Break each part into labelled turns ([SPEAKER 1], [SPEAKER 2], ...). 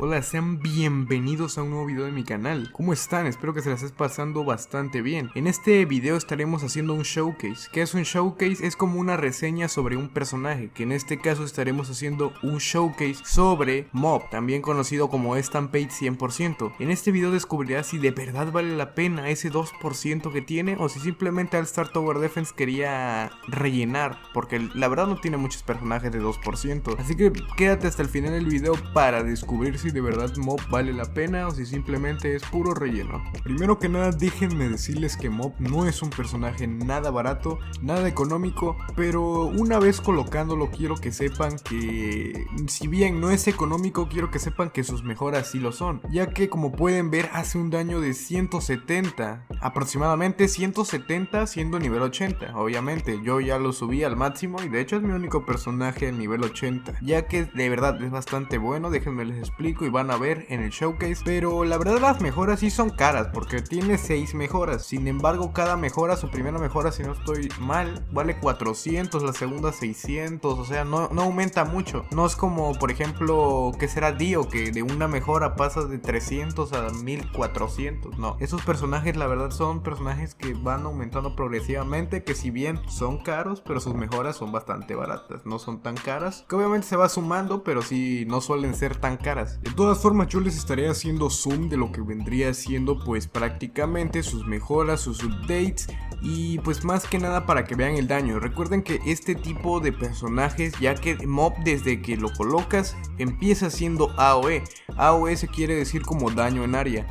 [SPEAKER 1] Hola, sean bienvenidos a un nuevo video de mi canal. ¿Cómo están? Espero que se la estés pasando bastante bien. En este video estaremos haciendo un showcase. ¿Qué es un showcase? Es como una reseña sobre un personaje, que en este caso estaremos haciendo un showcase sobre Mob, también conocido como Stampede 100%. En este video descubrirás si de verdad vale la pena ese 2% que tiene o si simplemente All-Star Tower Defense quería rellenar, porque la verdad no tiene muchos personajes de 2%. Así que quédate hasta el final del video para descubrir si de verdad Mob vale la pena o si simplemente es puro relleno. Primero que nada, déjenme decirles que Mob no es un personaje nada barato, nada económico, pero una vez colocándolo quiero que sepan que si bien no es económico, quiero que sepan que sus mejoras sí lo son, ya que como pueden ver hace un daño de 170, aproximadamente 170 siendo nivel 80. Obviamente yo ya lo subí al máximo y de hecho es mi único personaje en nivel 80, ya que de verdad es bastante bueno. Déjenme les explico y van a ver en el showcase. Pero la verdad las mejoras sí son caras, porque tiene 6 mejoras. Sin embargo, cada mejora, su primera mejora, si no estoy mal, vale 400, la segunda 600. O sea, no aumenta mucho. No es como por ejemplo que será Dio, que de una mejora pasa de 300 a 1400. No, esos personajes la verdad son personajes que van aumentando progresivamente, que si bien son caros, pero sus mejoras son bastante baratas. No son tan caras, que obviamente se va sumando, pero sí no suelen ser tan caras. De todas formas, yo les estaré haciendo zoom de lo que vendría siendo pues prácticamente sus mejoras, sus updates y pues más que nada para que vean el daño. Recuerden que este tipo de personajes, ya que Mob desde que lo colocas empieza siendo AOE. AOE se quiere decir como daño en área.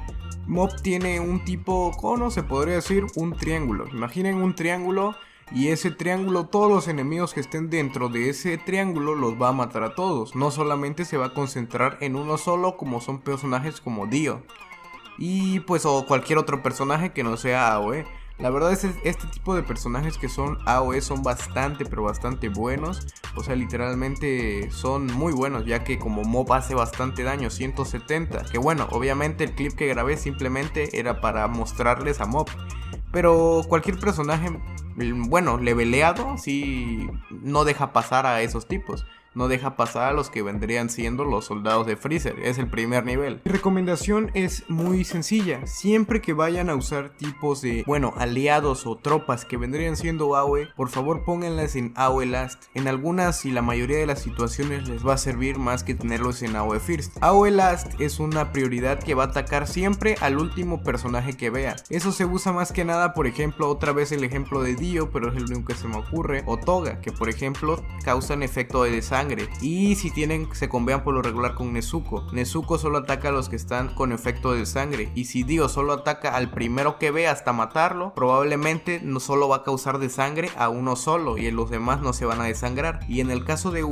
[SPEAKER 1] Mob tiene un tipo, ¿cómo se podría decir? Un triángulo. Imaginen un triángulo. Y ese triángulo, todos los enemigos que estén dentro de ese triángulo los va a matar a todos. No solamente se va a concentrar en uno solo, como son personajes como Dio y pues o cualquier otro personaje que no sea AOE. La verdad es que este tipo de personajes que son AOE son bastante pero bastante buenos. O sea, literalmente son muy buenos, ya que como Mob hace bastante daño, 170. Que bueno, obviamente el clip que grabé simplemente era para mostrarles a Mob. Pero cualquier personaje, bueno, leveleado, sí no deja pasar a esos tipos. No deja pasar a los que vendrían siendo los soldados de Freezer. Es el primer nivel. Mi recomendación es muy sencilla. Siempre que vayan a usar tipos de, bueno, aliados o tropas que vendrían siendo AOE, por favor pónganlas en AOE Last. En algunas y la mayoría de las situaciones les va a servir más que tenerlos en AOE First. AOE Last es una prioridad que va a atacar siempre al último personaje que vea. Eso se usa más que nada, por ejemplo, otra vez el ejemplo de Dio, pero es el único que se me ocurre, o Toga, que por ejemplo causan efecto de sangre. Y si se combean por lo regular con Nezuko. Nezuko solo ataca a los que están con efecto de sangre. Y si Dio solo ataca al primero que ve hasta matarlo, probablemente no solo va a causar de sangre a uno solo y los demás no se van a desangrar. Y en el caso de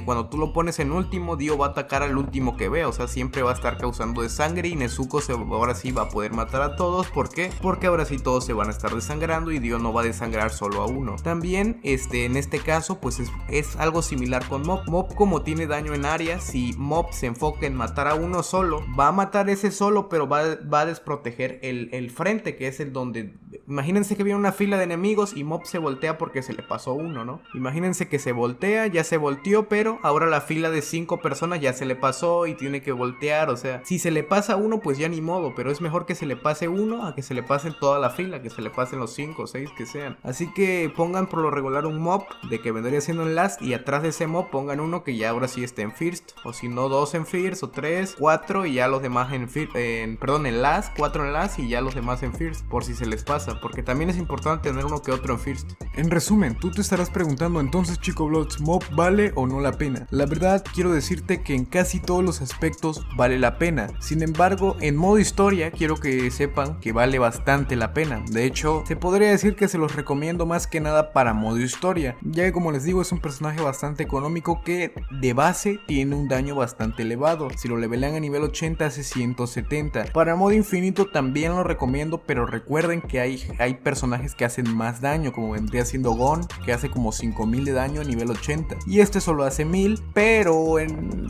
[SPEAKER 1] cuando tú lo pones en último, Dio va a atacar al último que ve. O sea, siempre va a estar causando de sangre y Nezuko ahora sí va a poder matar a todos. ¿Por qué? Porque ahora sí todos se van a estar desangrando y Dio no va a desangrar solo a uno. También en este caso pues es algo similar con Mob. Mob, como tiene daño en área, si Mob se enfoca en matar a uno solo, va a matar ese solo, pero va a desproteger el frente, que es el donde... Imagínense que viene una fila de enemigos y Mob se voltea porque se le pasó uno, ¿no? Imagínense que se voltea, ya se volteó, pero ahora la fila de 5 personas ya se le pasó y tiene que voltear. O sea, si se le pasa uno, pues ya ni modo, pero es mejor que se le pase uno a que se le pase toda la fila, que se le pasen los 5 o 6 que sean. Así que pongan por lo regular un Mob de que vendría siendo en last, y atrás de ese Mob pongan uno que ya ahora sí esté en first, o si no 2 en first, o 3, 4 y ya los demás en last, 4 en last y ya los demás en first, por si se les pasa, porque también es importante tener uno que otro en first. En resumen, tú te estarás preguntando entonces, Chico Blods, ¿Mob vale o no la pena? La verdad, quiero decirte que en casi todos los aspectos vale la pena. Sin embargo, en modo historia, quiero que sepan que vale bastante la pena. De hecho, se podría decir que se los recomiendo más que nada para modo historia, ya que como les digo, es un personaje bastante económico que de base tiene un daño bastante elevado. Si lo levelean a nivel 80 hace 170. Para modo infinito también lo recomiendo, pero recuerden que hay hay personajes que hacen más daño, como vendría siendo Gon, que hace como 5000 de daño a nivel 80. Y este solo hace 1000, pero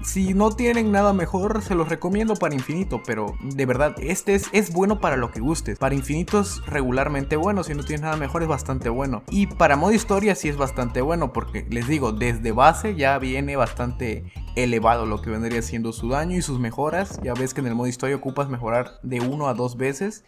[SPEAKER 1] si no tienen nada mejor, se los recomiendo para infinito. Pero de verdad, este es bueno para lo que gustes. Para infinito es regularmente bueno, si no tienes nada mejor es bastante bueno. Y para modo historia sí es bastante bueno, porque les digo, desde base ya viene bastante elevado lo que vendría siendo su daño y sus mejoras. Ya ves que en el modo historia ocupas mejorar de 1 a 2 veces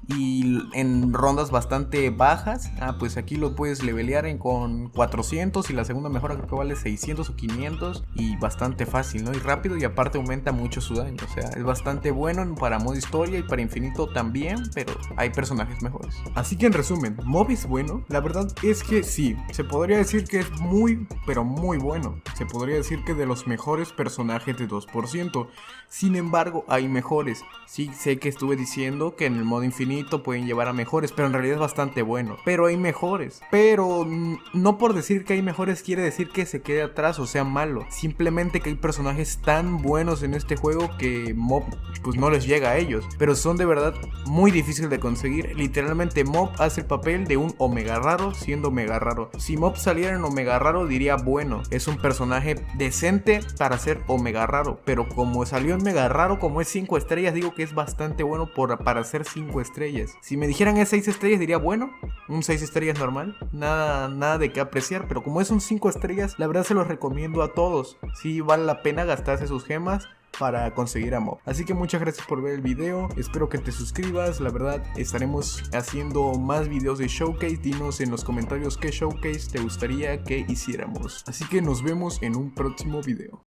[SPEAKER 1] y en rondas bastante bajas. Pues aquí lo puedes levelear con 400 y la segunda mejora creo que vale 600 o 500 y bastante fácil, ¿no? Y rápido, y aparte aumenta mucho su daño. O sea, es bastante bueno para modo historia y para infinito también, pero hay personajes mejores. Así que en resumen, Mob es bueno. La verdad es que sí, se podría decir que es muy, pero muy bueno. Se podría decir que de los mejores personajes de 2%. Sin embargo, hay mejores. Sí, sé que estuve diciendo que en el modo infinito pueden llevar a mejores, pero en realidad es bastante bueno. Pero hay mejores. Pero no por decir que hay mejores quiere decir que se quede atrás o sea malo. Simplemente que hay personajes tan buenos en este juego que Mob pues no les llega a ellos. Pero son de verdad muy difíciles de conseguir. Literalmente Mob hace el papel de un Omega raro siendo Omega raro. Si Mob saliera en Omega raro diría bueno, es un personaje decente para ser Omega raro. Pero como salió en Mega raro, como es 5 estrellas, digo que es bastante bueno para ser 5 estrellas. Si me dijeran es 6 estrellas diría bueno, un 6 estrellas normal, nada de qué apreciar. Pero como es un 5 estrellas, la verdad se los recomiendo a todos. Sí vale la pena gastarse sus gemas para conseguir a Mob. Así que muchas gracias por ver el video, espero que te suscribas. La verdad estaremos haciendo más videos de Showcase. Dinos en los comentarios qué Showcase te gustaría que hiciéramos. Así que nos vemos en un próximo video.